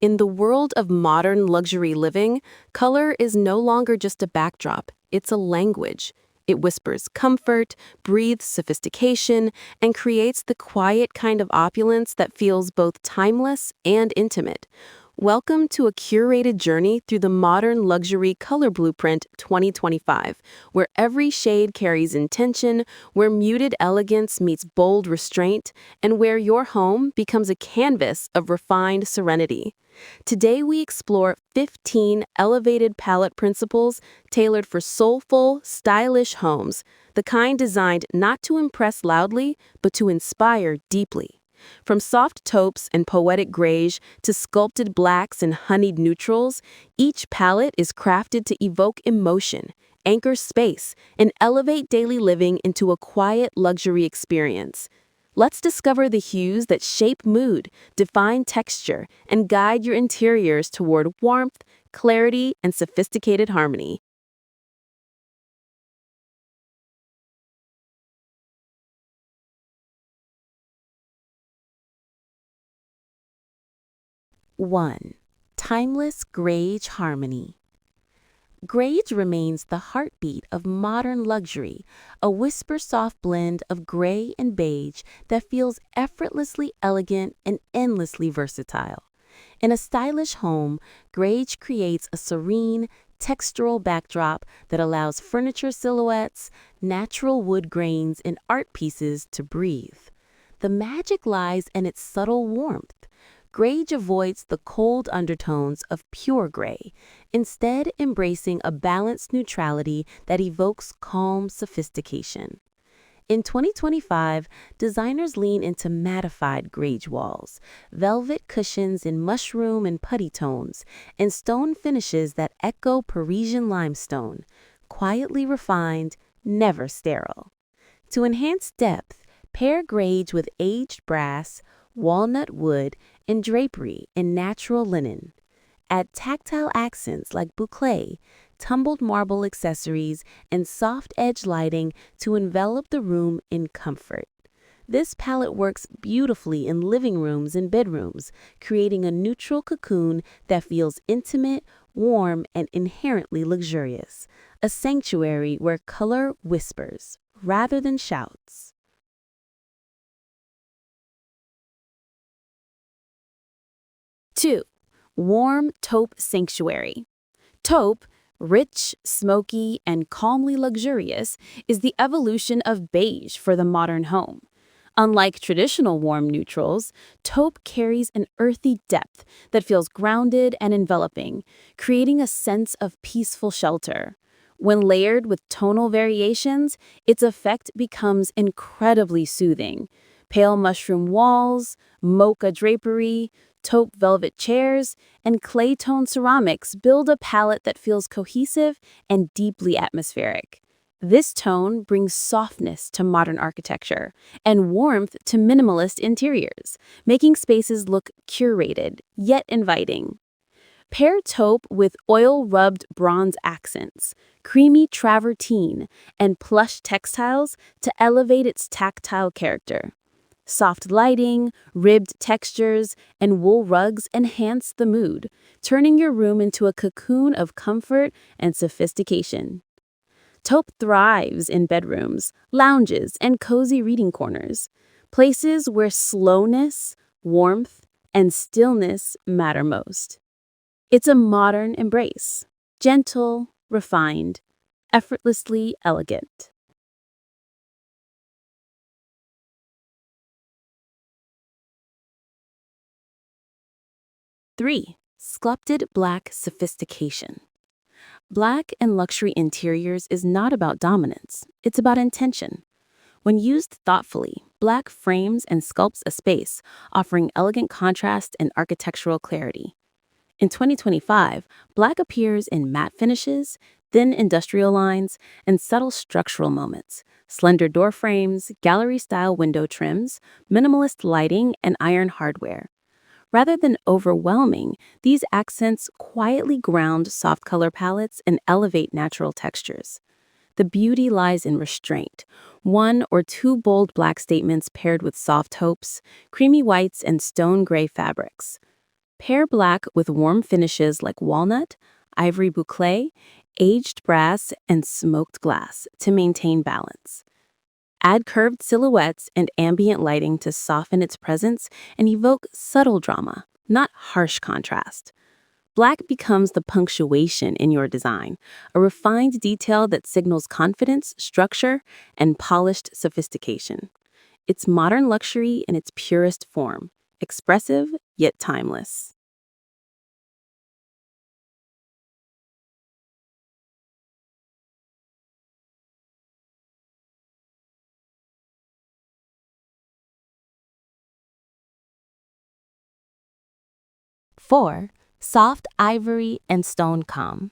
In the world of modern luxury living, color is no longer just a backdrop, it's a language. It whispers comfort, breathes sophistication, and creates the quiet kind of opulence that feels both timeless and intimate. Welcome to a curated journey through the modern luxury color blueprint 2025, where every shade carries intention, where muted elegance meets bold restraint, and where your home becomes a canvas of refined serenity. Today we explore 15 elevated palette principles tailored for soulful, stylish homes, the kind designed not to impress loudly, but to inspire deeply. From soft taupes and poetic greige to sculpted blacks and honeyed neutrals, each palette is crafted to evoke emotion, anchor space, and elevate daily living into a quiet luxury experience. Let's discover the hues that shape mood, define texture, and guide your interiors toward warmth, clarity, and sophisticated harmony. 1. Timeless Greige Harmony. Greige remains the heartbeat of modern luxury, a whisper-soft blend of gray and beige that feels effortlessly elegant and endlessly versatile. In a stylish home, Greige creates a serene, textural backdrop that allows furniture silhouettes, natural wood grains, and art pieces to breathe. The magic lies in its subtle warmth. Greige avoids the cold undertones of pure gray, instead embracing a balanced neutrality that evokes calm sophistication. In 2025, designers lean into mattified greige walls, velvet cushions in mushroom and putty tones, and stone finishes that echo Parisian limestone, quietly refined, never sterile. To enhance depth, pair greige with aged brass, walnut wood, and drapery in natural linen. Add tactile accents like boucle, tumbled marble accessories, and soft edge lighting to envelop the room in comfort. This palette works beautifully in living rooms and bedrooms, creating a neutral cocoon that feels intimate, warm, and inherently luxurious. A sanctuary where color whispers rather than shouts. 2. Warm taupe sanctuary. Taupe, rich, smoky, and calmly luxurious, is the evolution of beige for the modern home. Unlike traditional warm neutrals, taupe carries an earthy depth that feels grounded and enveloping, creating a sense of peaceful shelter. When layered with tonal variations, its effect becomes incredibly soothing. Pale mushroom walls, mocha drapery, taupe velvet chairs, and clay tone ceramics build a palette that feels cohesive and deeply atmospheric. This tone brings softness to modern architecture and warmth to minimalist interiors, making spaces look curated yet inviting. Pair taupe with oil-rubbed bronze accents, creamy travertine, and plush textiles to elevate its tactile character. Soft lighting, ribbed textures, and wool rugs enhance the mood, turning your room into a cocoon of comfort and sophistication. Taupe thrives in bedrooms, lounges, and cozy reading corners, places where slowness, warmth, and stillness matter most. It's a modern embrace, gentle, refined, effortlessly elegant. 3. Sculpted black sophistication. Black and luxury interiors is not about dominance, it's about intention. When used thoughtfully, black frames and sculpts a space, offering elegant contrast and architectural clarity. In 2025, black appears in matte finishes, thin industrial lines, and subtle structural moments, slender door frames, gallery-style window trims, minimalist lighting, and iron hardware. Rather than overwhelming, these accents quietly ground soft color palettes and elevate natural textures. The beauty lies in restraint. One or two bold black statements paired with soft taupes, creamy whites, and stone gray fabrics. Pair black with warm finishes like walnut, ivory boucle, aged brass, and smoked glass to maintain balance. Add curved silhouettes and ambient lighting to soften its presence and evoke subtle drama, not harsh contrast. Black becomes the punctuation in your design, a refined detail that signals confidence, structure, and polished sophistication. It's modern luxury in its purest form, expressive yet timeless. 4. Soft ivory and stone calm.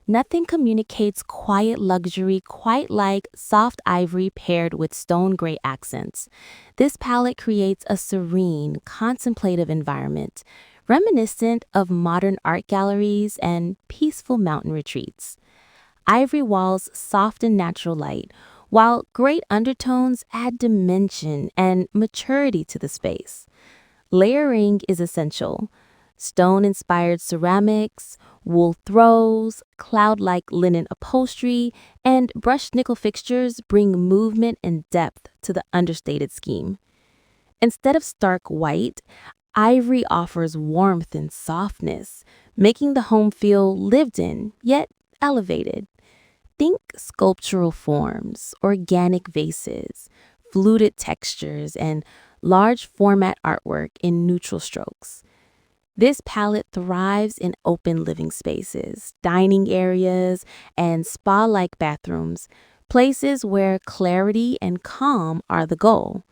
Nothing communicates quiet luxury quite like soft ivory paired with stone gray accents. This palette creates a serene, contemplative environment, reminiscent of modern art galleries and peaceful mountain retreats. Ivory walls soften natural light, while great undertones add dimension and maturity to the space. Layering is essential. Stone-inspired ceramics, wool throws, cloud-like linen upholstery, and brushed nickel fixtures bring movement and depth to the understated scheme. Instead of stark white, ivory offers warmth and softness, making the home feel lived in, yet elevated. Think sculptural forms, organic vases, fluted textures, and large format artwork in neutral strokes. This palette thrives in open living spaces, dining areas, and spa-like bathrooms, places where clarity and calm are the goal.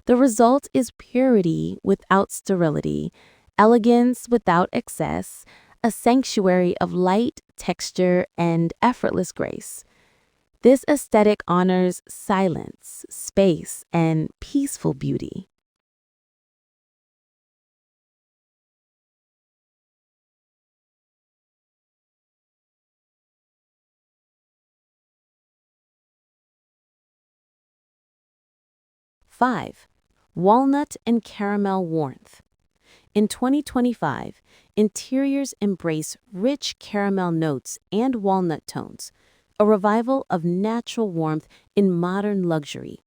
The result is purity without sterility, elegance without excess, a sanctuary of light, texture, and effortless grace. This aesthetic honors silence, space, and peaceful beauty. 5. Walnut and caramel warmth. In 2025, interiors embrace rich caramel notes and walnut tones, a revival of natural warmth in modern luxury.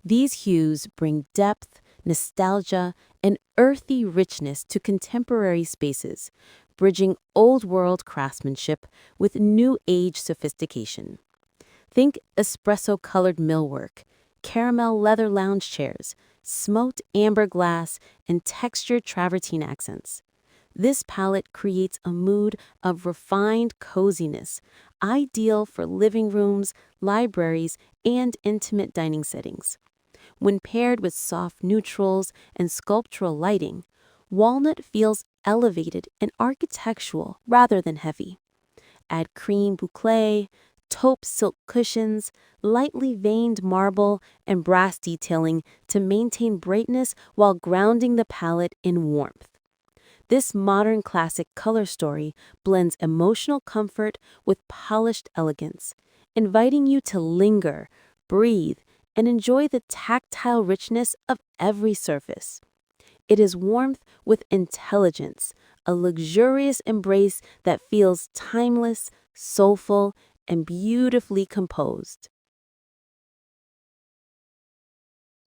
These hues bring depth, nostalgia, and earthy richness to contemporary spaces, bridging old-world craftsmanship with new-age sophistication. Think espresso-colored millwork, caramel leather lounge chairs, smoked amber glass, and textured travertine accents. This palette creates a mood of refined coziness, ideal for living rooms, libraries, and intimate dining settings. When paired with soft neutrals and sculptural lighting, walnut feels elevated and architectural rather than heavy. Add cream boucle, taupe silk cushions, lightly veined marble, and brass detailing to maintain brightness while grounding the palette in warmth. This modern classic color story blends emotional comfort with polished elegance, inviting you to linger, breathe, and enjoy the tactile richness of every surface. It is warmth with intelligence, a luxurious embrace that feels timeless, soulful, and beautifully composed.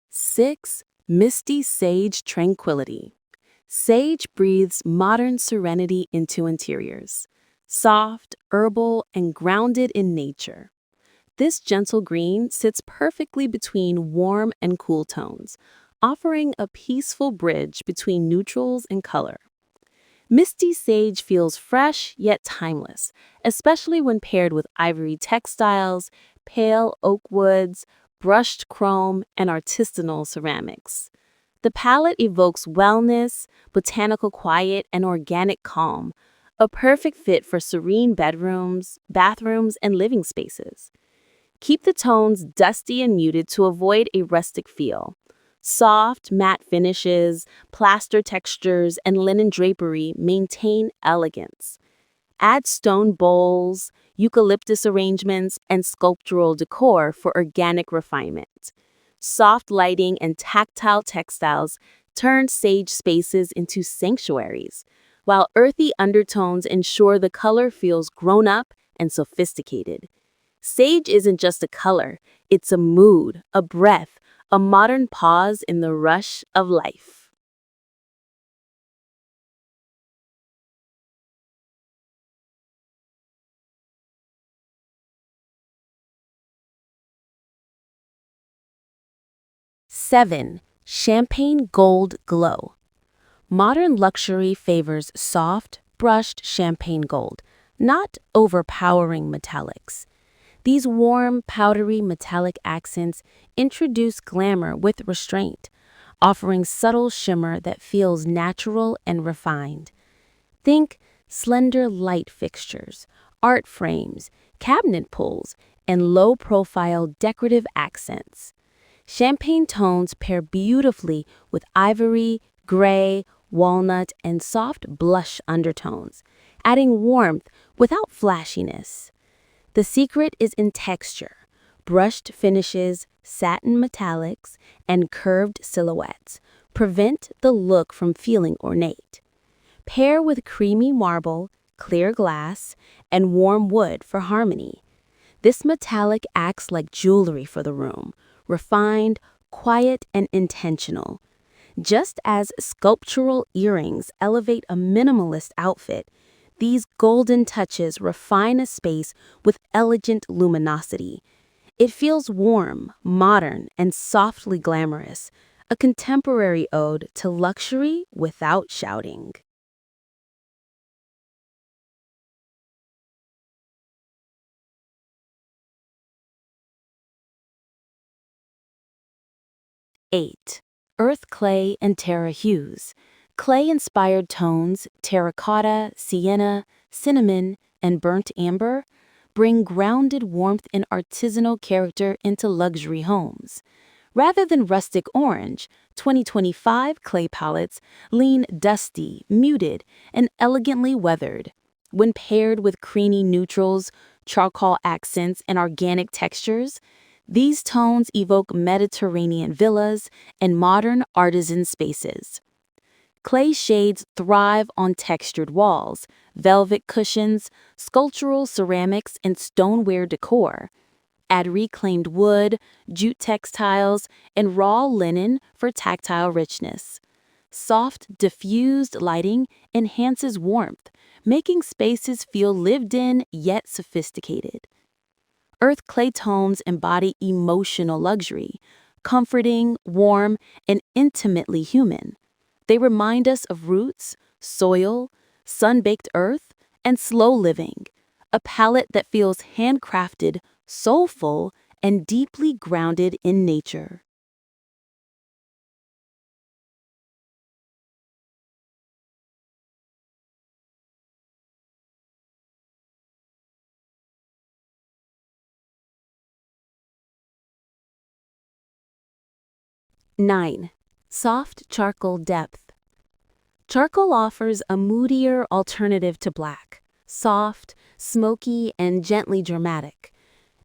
6. Misty Sage Tranquility. Sage breathes modern serenity into interiors, soft, herbal, and grounded in nature. This gentle green sits perfectly between warm and cool tones, offering a peaceful bridge between neutrals and color. Misty sage feels fresh yet timeless, especially when paired with ivory textiles, pale oak woods, brushed chrome, and artisanal ceramics. The palette evokes wellness, botanical quiet, and organic calm, a perfect fit for serene bedrooms, bathrooms, and living spaces. Keep the tones dusty and muted to avoid a rustic feel. Soft, matte finishes, plaster textures, and linen drapery maintain elegance. Add stone bowls, eucalyptus arrangements, and sculptural decor for organic refinement. Soft lighting and tactile textiles turn sage spaces into sanctuaries, while earthy undertones ensure the color feels grown up and sophisticated. Sage isn't just a color, it's a mood, a breath, a modern pause in the rush of life. Seven, champagne gold glow. Modern luxury favors soft, brushed champagne gold, not overpowering metallics. These warm, powdery metallic accents introduce glamour with restraint, offering subtle shimmer that feels natural and refined. Think slender light fixtures, art frames, cabinet pulls, and low-profile decorative accents. Champagne tones pair beautifully with ivory, gray, walnut, and soft blush undertones, adding warmth without flashiness. The secret is in texture: brushed finishes, satin metallics, and curved silhouettes prevent the look from feeling ornate. Pair with creamy marble, clear glass, and warm wood for harmony. This metallic acts like jewelry for the room, refined, quiet, and intentional. Just as sculptural earrings elevate a minimalist outfit, these golden touches refine a space with elegant luminosity. It feels warm, modern, and softly glamorous, a contemporary ode to luxury without shouting. 8. Earth clay and terra hues. Clay-inspired tones, terracotta, sienna, cinnamon, and burnt amber, bring grounded warmth and artisanal character into luxury homes. Rather than rustic orange, 2025 clay palettes lean dusty, muted, and elegantly weathered. When paired with creamy neutrals, charcoal accents, and organic textures, these tones evoke Mediterranean villas and modern artisan spaces. Clay shades thrive on textured walls, velvet cushions, sculptural ceramics, and stoneware decor. Add reclaimed wood, jute textiles, and raw linen for tactile richness. Soft, diffused lighting enhances warmth, making spaces feel lived in yet sophisticated. Earth clay tones embody emotional luxury, comforting, warm, and intimately human. They remind us of roots, soil, sun-baked earth, and slow living, a palette that feels handcrafted, soulful, and deeply grounded in nature. Nine, soft charcoal depth. Charcoal offers a moodier alternative to black, soft, smoky, and gently dramatic.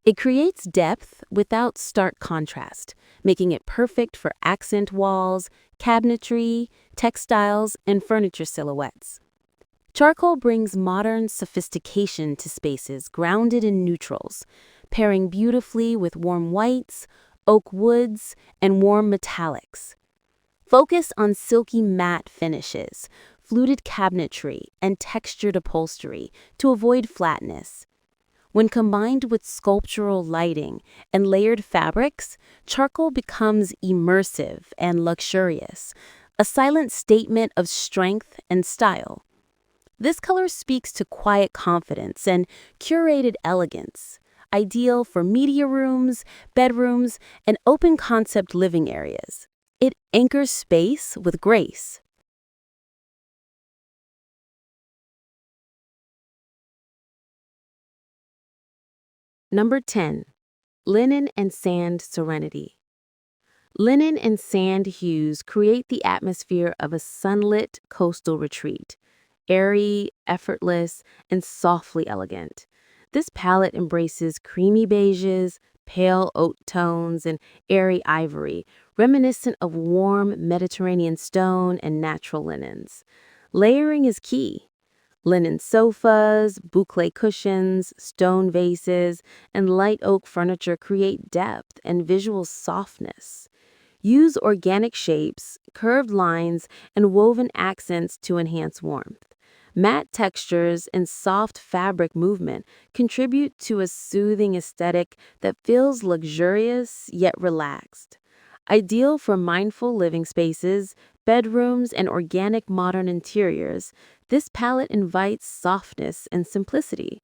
It creates depth without stark contrast, making it perfect for accent walls, cabinetry, textiles, and furniture silhouettes. Charcoal brings modern sophistication to spaces grounded in neutrals, pairing beautifully with warm whites, oak woods, and warm metallics. Focus on silky matte finishes, fluted cabinetry, and textured upholstery to avoid flatness. When combined with sculptural lighting and layered fabrics, charcoal becomes immersive and luxurious, a silent statement of strength and style. This color speaks to quiet confidence and curated elegance, ideal for media rooms, bedrooms, and open concept living areas. It anchors space with grace. Number 10. Linen and sand serenity. Linen and sand hues create the atmosphere of a sunlit coastal retreat, airy, effortless, and softly elegant. This palette embraces creamy beiges, pale oat tones, and airy ivory, reminiscent of warm Mediterranean stone and natural linens. Layering is key. Linen sofas, boucle cushions, stone vases, and light oak furniture create depth and visual softness. Use organic shapes, curved lines, and woven accents to enhance warmth. Matte textures and soft fabric movement contribute to a soothing aesthetic that feels luxurious yet relaxed. Ideal for mindful living spaces, bedrooms, and organic modern interiors, this palette invites softness and simplicity.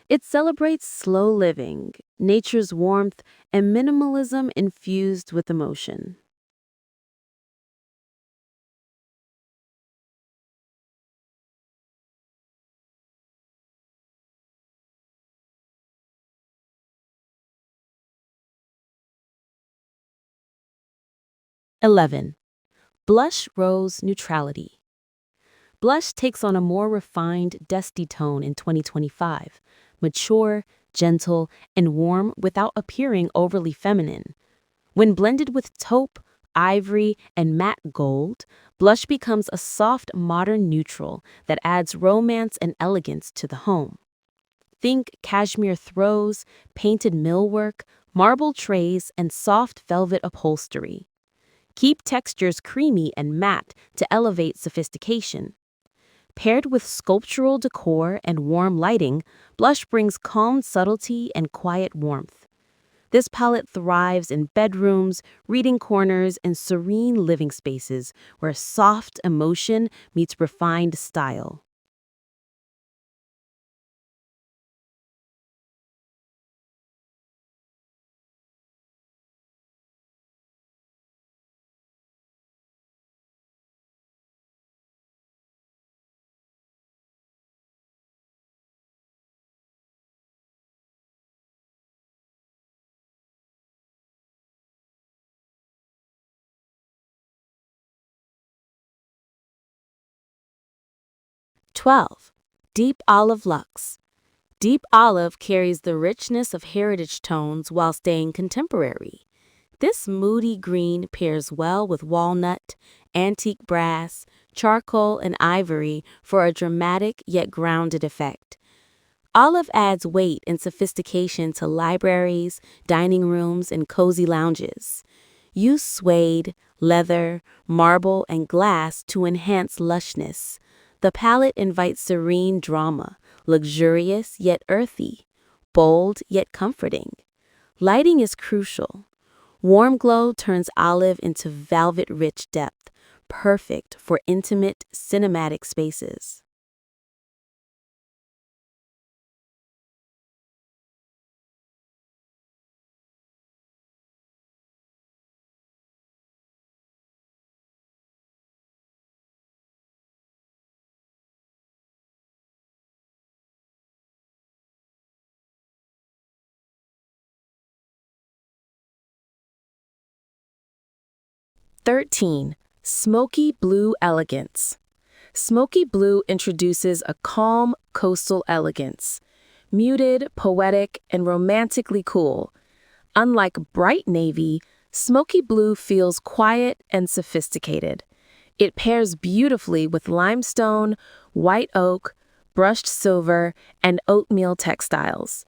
It celebrates slow living, nature's warmth, and minimalism infused with emotion. 11. Blush Rose Neutrality. Blush takes on a more refined, dusty tone in 2025, mature, gentle, and warm without appearing overly feminine. When blended with taupe, ivory, and matte gold, blush becomes a soft, modern neutral that adds romance and elegance to the home. Think cashmere throws, painted millwork, marble trays, and soft velvet upholstery. Keep textures creamy and matte to elevate sophistication. Paired with sculptural decor and warm lighting, blush brings calm subtlety and quiet warmth. This palette thrives in bedrooms, reading corners, and serene living spaces where soft emotion meets refined style. 12. Deep Olive Luxe. Deep olive carries the richness of heritage tones while staying contemporary. This moody green pairs well with walnut, antique brass, charcoal, and ivory for a dramatic yet grounded effect. Olive adds weight and sophistication to libraries, dining rooms, and cozy lounges. Use suede, leather, marble, and glass to enhance lushness. The palette invites serene drama, luxurious yet earthy, bold yet comforting. Lighting is crucial. Warm glow turns olive into velvet-rich depth, perfect for intimate, cinematic spaces. 13. Smoky Blue Elegance. Smoky blue introduces a calm, coastal elegance, muted, poetic, and romantically cool. Unlike bright navy, smoky blue feels quiet and sophisticated. It pairs beautifully with limestone, white oak, brushed silver, and oatmeal textiles.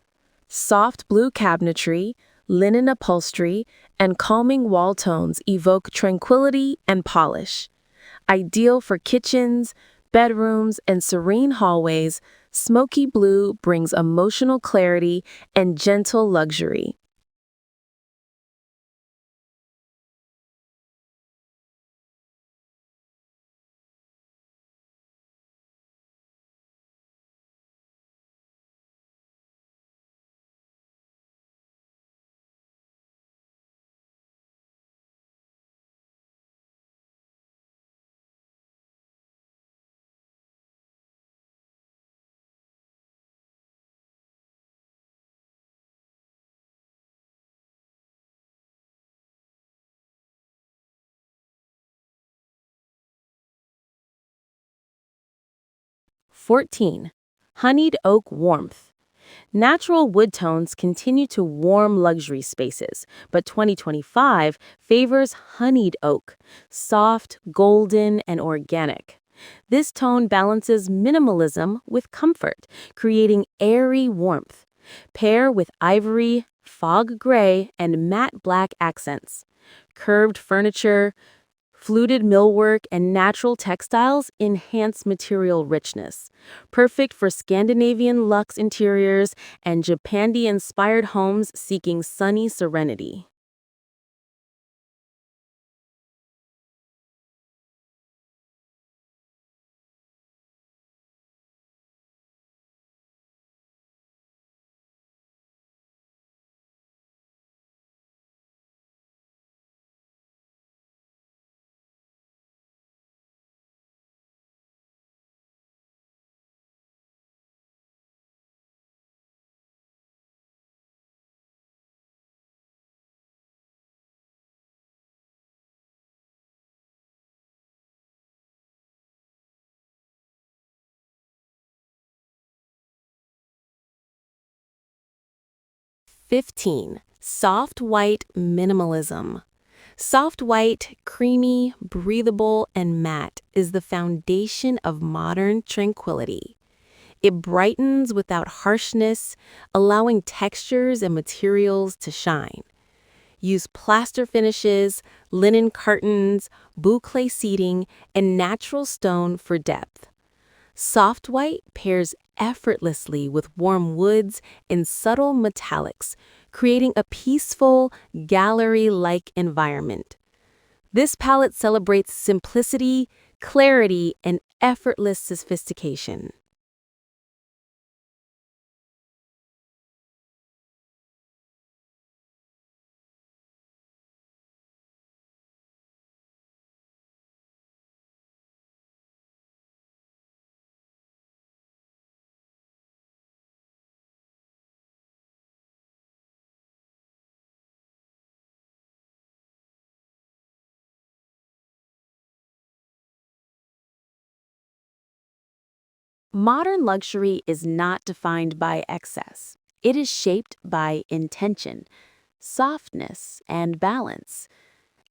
Soft blue cabinetry, linen upholstery, and calming wall tones evoke tranquility and polish. Ideal for kitchens, bedrooms, and serene hallways, smoky blue brings emotional clarity and gentle luxury. 14. Honeyed oak warmth. Natural wood tones continue to warm luxury spaces, but 2025 favors honeyed oak, soft, golden, and organic. This tone balances minimalism with comfort, creating airy warmth. Pair with ivory, fog gray, and matte black accents. Curved furniture, fluted millwork, and natural textiles enhance material richness. Perfect for Scandinavian luxe interiors and Japandi-inspired homes seeking sunny serenity. '15. Soft white minimalism. Soft white, creamy, breathable, and matte is the foundation of modern tranquility. It brightens without harshness, allowing textures and materials to shine. Use plaster finishes, linen curtains, boucle seating, and natural stone for depth. Soft white pairs effortlessly with warm woods and subtle metallics, creating a peaceful, gallery-like environment. This palette celebrates simplicity, clarity, and effortless sophistication. Modern luxury is not defined by excess. It is shaped by intention, softness, and balance.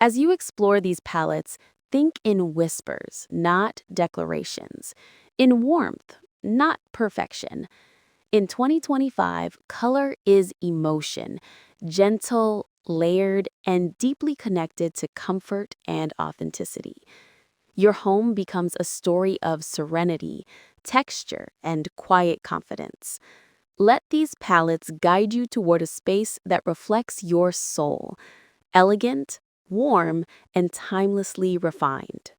As you explore these palettes, think in whispers, not declarations, in warmth, not perfection. In 2025, color is emotion, gentle, layered, and deeply connected to comfort and authenticity. Your home becomes a story of serenity, texture, and quiet confidence. Let these palettes guide you toward a space that reflects your soul, elegant, warm, and timelessly refined.